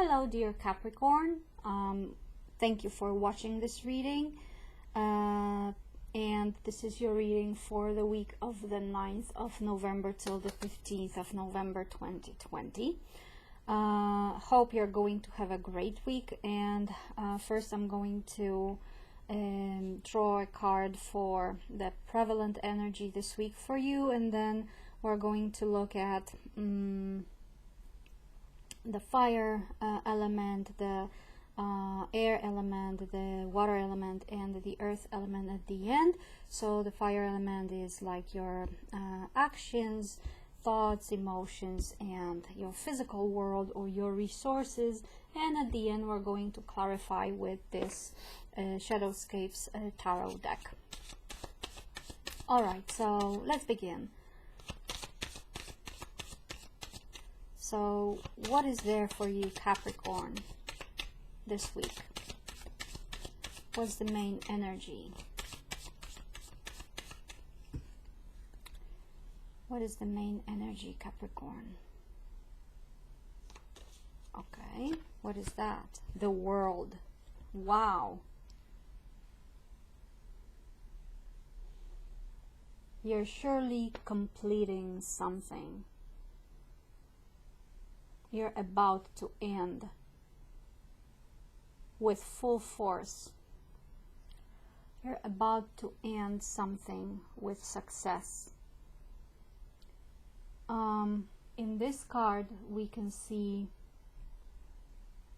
Hello, dear Capricorn. Thank you for watching this reading. And this is your reading for the week of the 9th of November till the 15th of November 2020. Hope you're going to have a great week. And first I'm going to draw a card for the prevalent energy this week for you, and then we're going to look at the fire element, the air element, the water element, and the earth element at the end. So the fire element is like your actions, thoughts, emotions, and your physical world or your resources. And at the end we're going to clarify with this Shadowscapes Tarot deck. Alright, so let's begin. So what is there for you, Capricorn, this week? What's the main energy? What is the main energy, Capricorn? Okay, what is that? The world. Wow. You're surely completing something. You're about to end with full force. You're about to end something with success. In this card we can see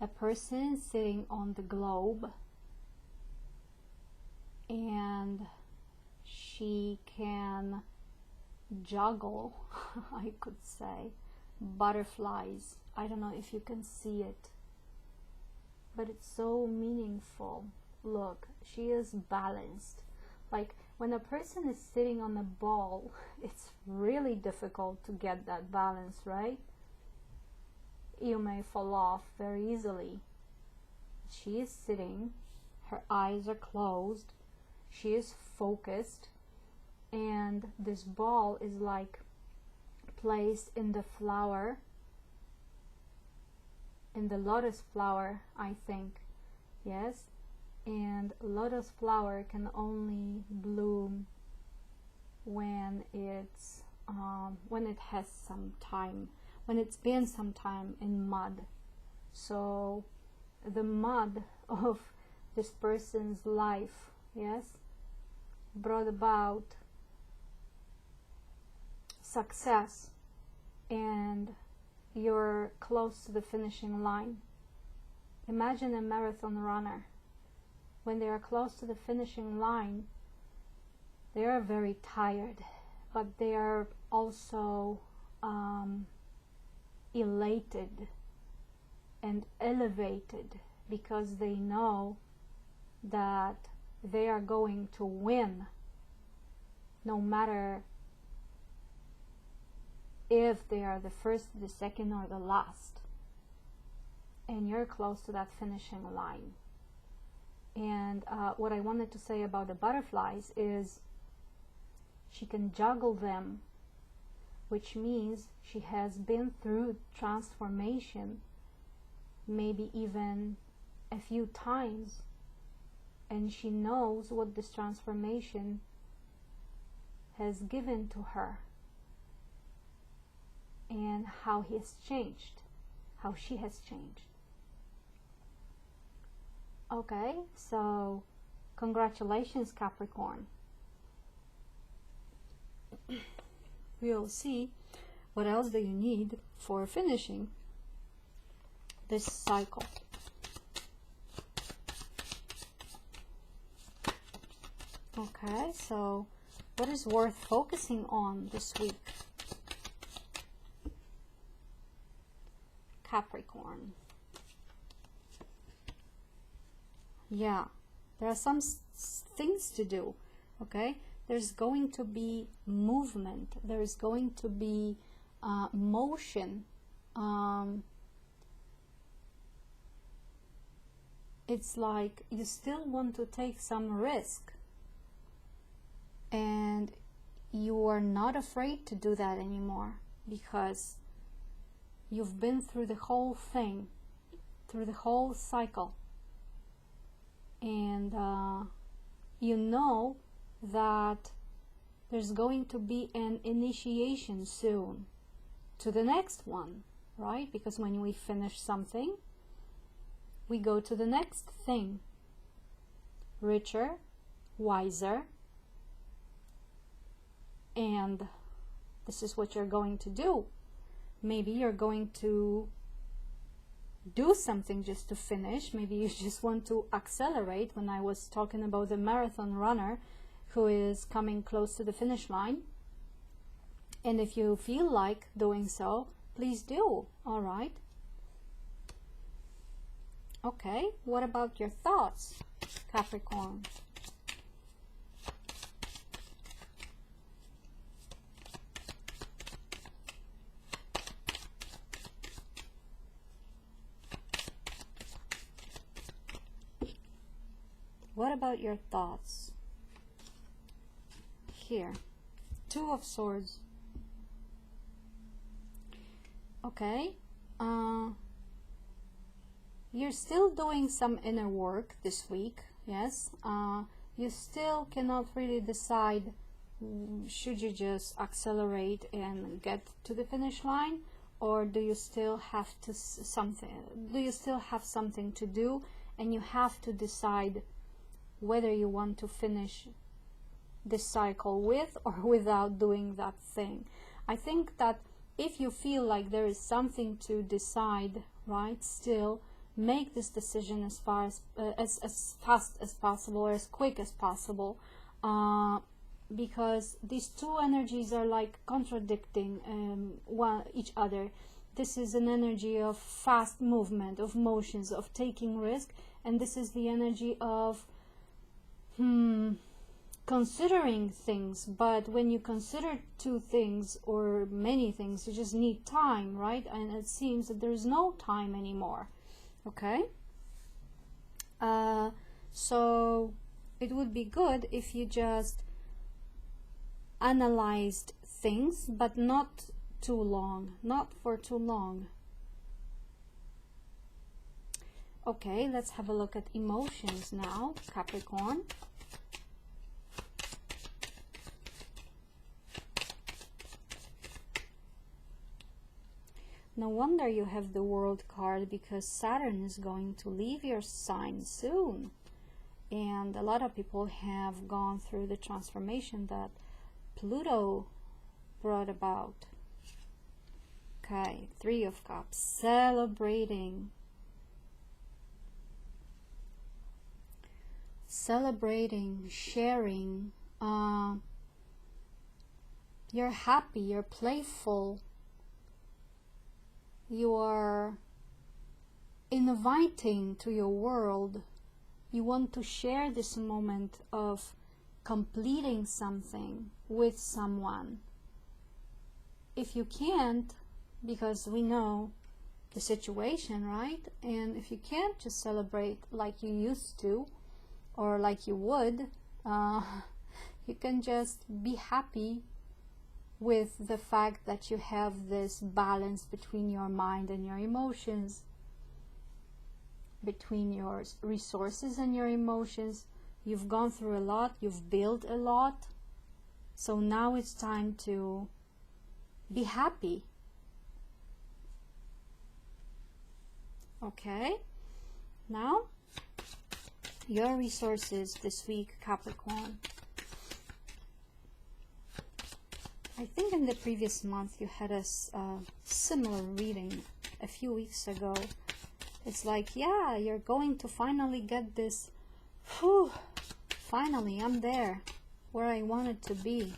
a person sitting on the globe, and she can juggle I could say butterflies. I don't know if you can see it, but it's so meaningful. Look, she is balanced. Like when a person is sitting on a ball, it's really difficult to get that balance, right? You may fall off very easily. She is sitting, her eyes are closed, she is focused, and this ball is like placed in the flower, in the lotus flower, I think. Yes, and lotus flower can only bloom when it's when it has some time, when it's been some time in mud. So the mud of this person's life, yes, brought about success, and you're close to the finishing line. Imagine a marathon runner. When they are close to the finishing line, they are very tired, but they are also elated and elevated because they know that they are going to win, no matter if they are the first, the second, or the last. And you're close to that finishing line. And what I wanted to say about the butterflies is she can juggle them, which means she has been through transformation, maybe even a few times, and she knows what this transformation has given to her, and how he has changed, how she has changed. Okay, so congratulations, Capricorn. We'll see what else do you need for finishing this cycle. Okay, so what is worth focusing on this week, Capricorn? Yeah, there are some things to do. Okay, there's going to be movement, there's going to be motion. It's like you still want to take some risk, and you are not afraid to do that anymore because you've been through the whole thing. through the whole cycle. And you know that there's going to be an initiation soon to the next one, right? Because when we finish something, we go to the next thing. Richer, wiser, and this is what you're going to do. Maybe you're going to do something just to finish. Maybe you just want to accelerate. When I was talking about the marathon runner who is coming close to the finish line, and if you feel like doing so, please do. All right. Okay, what about your thoughts, Capricorn? What about your thoughts? Here, Two of Swords. Okay, you're still doing some inner work this week, yes. You still cannot really decide, should you just accelerate and get to the finish line, or do you still have to have something to do, and you have to decide whether you want to finish this cycle with or without doing that thing. I think that if you feel like there is something to decide, right, still make this decision as fast as possible, or as quick as possible, because these two energies are like contradicting each other. This is an energy of fast movement, of motions, of taking risk, and this is the energy of considering things. But when you consider two things or many things, you just need time, right? And it seems that there's no time anymore. Okay, so it would be good if you just analyzed things, but not too long, not for too long. Okay, let's have a look at emotions now, Capricorn. No wonder you have the World card, because Saturn is going to leave your sign soon. And a lot of people have gone through the transformation that Pluto brought about. Okay, Three of Cups, celebrating. Celebrating, sharing. You're happy, you're playful. You are inviting to your world. You want to share this moment of completing something with someone. If you can't, because we know the situation, right? And if you can't just celebrate like you used to, or like you would, you can just be happy with the fact that you have this balance between your mind and your emotions, between your resources and your emotions. You've gone through a lot, you've built a lot, so now it's time to be happy. Okay, now your resources this week, Capricorn. I think in the previous month you had a similar reading a few weeks ago. It's like, yeah, you're going to finally get this. Whew, finally, I'm there where I wanted to be.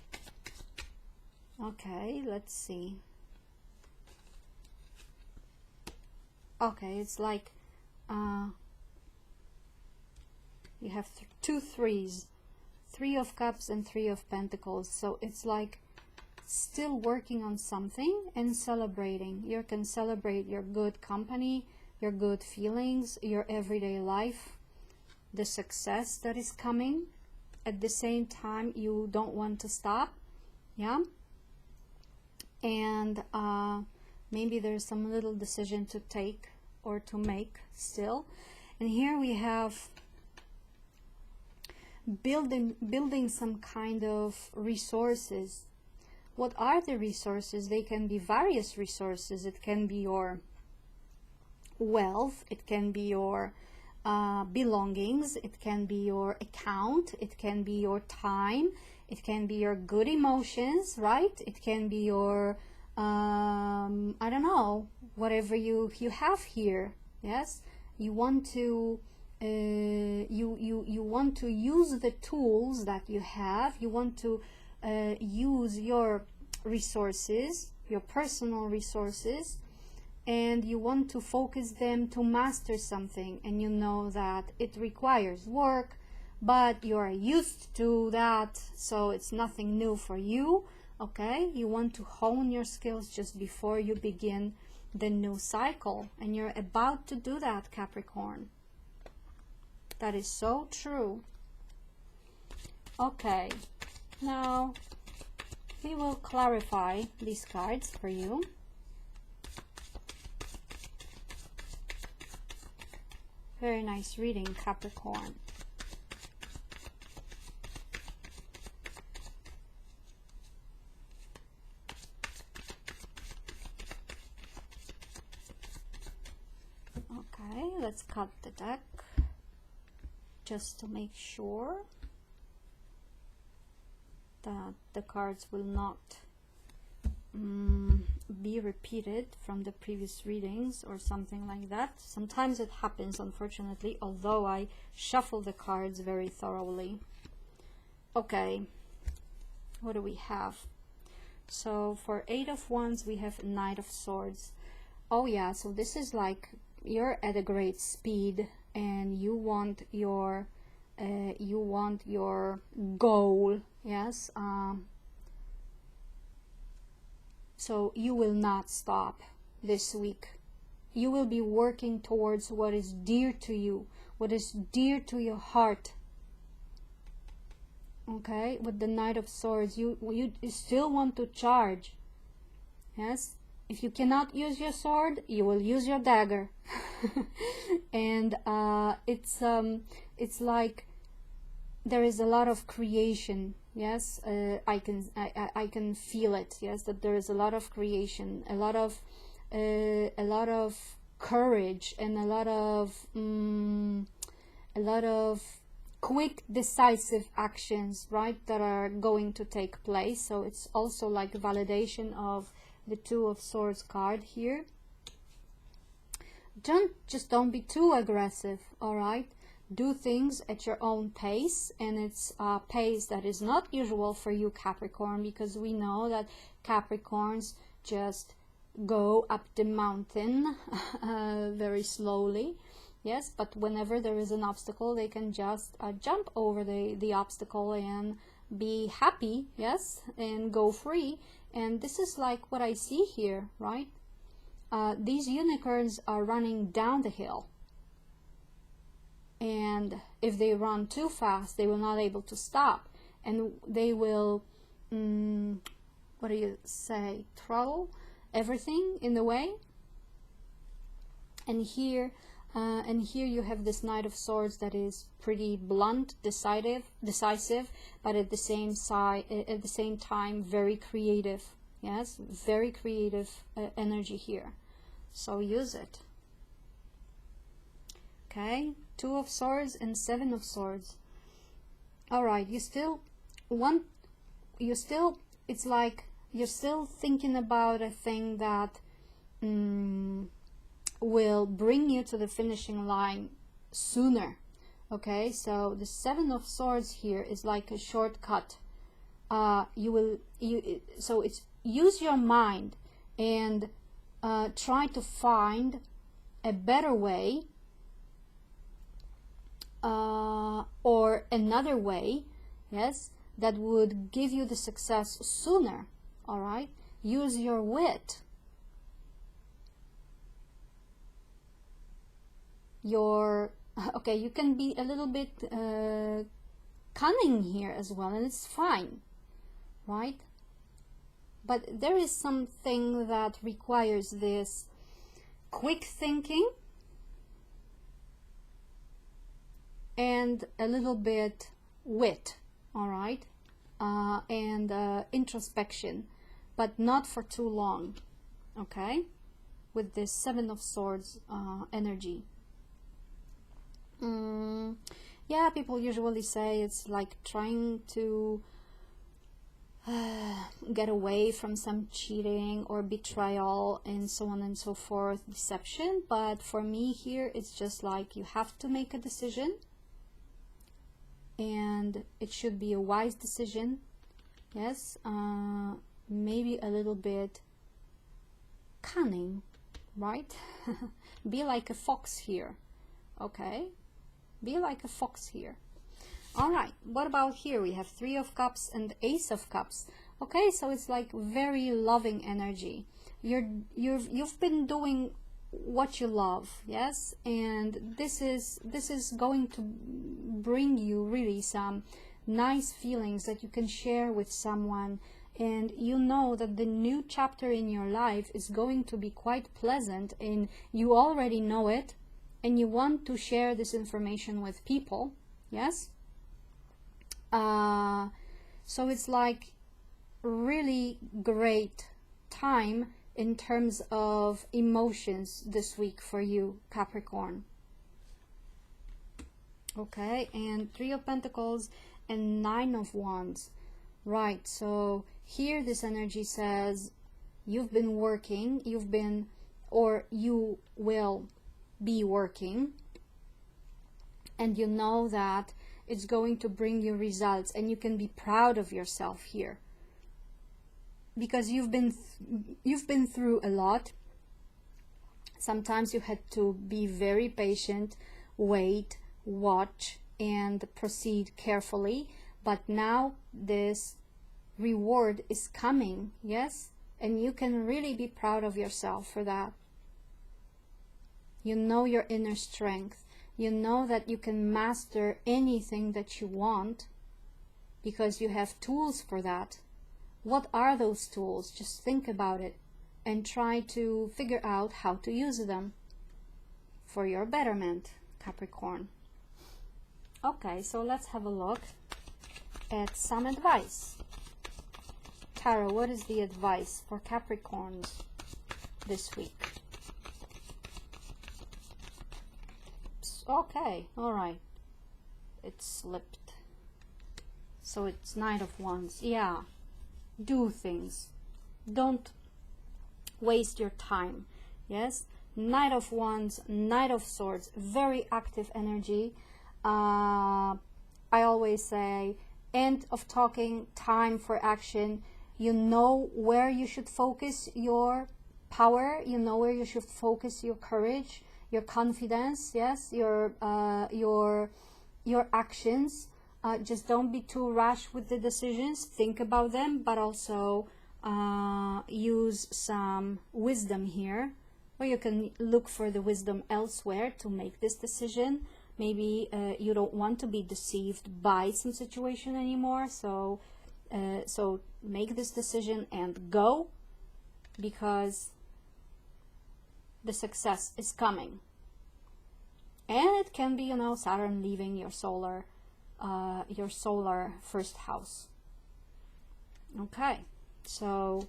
Okay, let's see. Okay, it's like you have two threes, Three of Cups and Three of Pentacles. So it's like still working on something and celebrating. You can celebrate your good company, your good feelings, your everyday life, the success that is coming. At the same time, you don't want to stop. Yeah. And maybe there's some little decision to take or to make still. And here we have building some kind of resources. What are the resources? They can be various resources. It can be your wealth, it can be your belongings, it can be your account, it can be your time, it can be your good emotions, right? It can be your I don't know, whatever you have here. Yes, you want to you want to use the tools that you have. You want to use your resources, your personal resources, and you want to focus them to master something, and you know that it requires work, but you are used to that, so it's nothing new for you. Okay, you want to hone your skills just before you begin the new cycle, and you're about to do that, Capricorn. That is so true. Okay, now we will clarify these cards for you. Very nice reading, Capricorn. Okay, let's cut the deck just to make sure that the cards will not be repeated from the previous readings or something like that. Sometimes it happens, unfortunately, although I shuffle the cards very thoroughly. Okay, what do we have? So for 8 of Wands, we have Knight of Swords. Oh yeah, so this is like you're at a great speed and you want your goal. Yes, so you will not stop this week. You will be working towards what is dear to you, what is dear to your heart. Okay, with the Knight of Swords, you still want to charge. Yes, if you cannot use your sword, you will use your dagger. And it's like there is a lot of creation. Yes, I can feel it. Yes, that there is a lot of creation, a lot of courage, and a lot of quick, decisive actions, right, that are going to take place. So it's also like a validation of the Two of Swords card here. Don't be too aggressive, all right? Do things at your own pace, and it's a pace that is not usual for you, Capricorn, because we know that Capricorns just go up the mountain very slowly. Yes, but whenever there is an obstacle, they can just jump over the obstacle and be happy, yes, and go free. And this is like what I see here, right? These unicorns are running down the hill. And if they run too fast, they will not be able to stop. And they will, what do you say, throttle everything in the way. And here you have this Knight of Swords that is pretty blunt, decisive, but at the same time very creative. Yes, very creative energy here. So use it. Okay, Two of Swords and Seven of Swords. All right, it's like you're still thinking about a thing that will bring you to the finishing line sooner. Okay, so the Seven of Swords here is like a shortcut. So it's use your mind and try to find a better way or another way, yes, that would give you the success sooner. All right, use your wit, okay, you can be a little bit cunning here as well, and it's fine, right? But there is something that requires this quick thinking, and a little bit wit, all right, and introspection, but not for too long, okay, with this Seven of Swords energy. Yeah, people usually say it's like trying to get away from some cheating or betrayal and so on and so forth, deception. But for me here, it's just like you have to make a decision, and it should be a wise decision. Yes, maybe a little bit cunning, right? Be like a fox here, okay? Be like a fox here. All right, what about here? We have Three of Cups and Ace of Cups. Okay, so it's like very loving energy. You've been doing what you love, yes, and this is going to bring you really some nice feelings that you can share with someone, and you know that the new chapter in your life is going to be quite pleasant, and you already know it, and you want to share this information with people, yes. So it's like really great time in terms of emotions this week for you, Capricorn. Okay, and Three of Pentacles and Nine of Wands. Right, so here this energy says you've been working, or you will be working, and you know that it's going to bring you results, and you can be proud of yourself here because you've been through a lot. Sometimes you had to be very patient, wait, watch, and proceed carefully, but now this reward is coming, yes, and you can really be proud of yourself for that. You know your inner strength. You know that you can master anything that you want because you have tools for that. What are those tools? Just think about it and try to figure out how to use them for your betterment, Capricorn. Okay, so let's have a look at some advice. Tarot, what is the advice for Capricorns this week? Okay, all right, it slipped, so it's Knight of Wands. Yeah, do things, don't waste your time. Yes, Knight of Wands, Knight of Swords, very active energy. I always say end of talking, time for action. You know where you should focus your power, you know where you should focus your courage, your confidence, yes, your actions. Just don't be too rash with the decisions. Think about them, but also use some wisdom here, or you can look for the wisdom elsewhere to make this decision. Maybe you don't want to be deceived by some situation anymore, so make this decision and go, because the success is coming. And it can be, you know, Saturn leaving your solar first house. Okay, so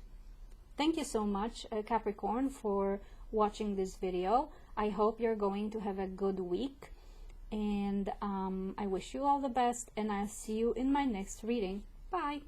thank you so much, Capricorn, for watching this video. I hope you're going to have a good week, and I wish you all the best, and I'll see you in my next reading. Bye.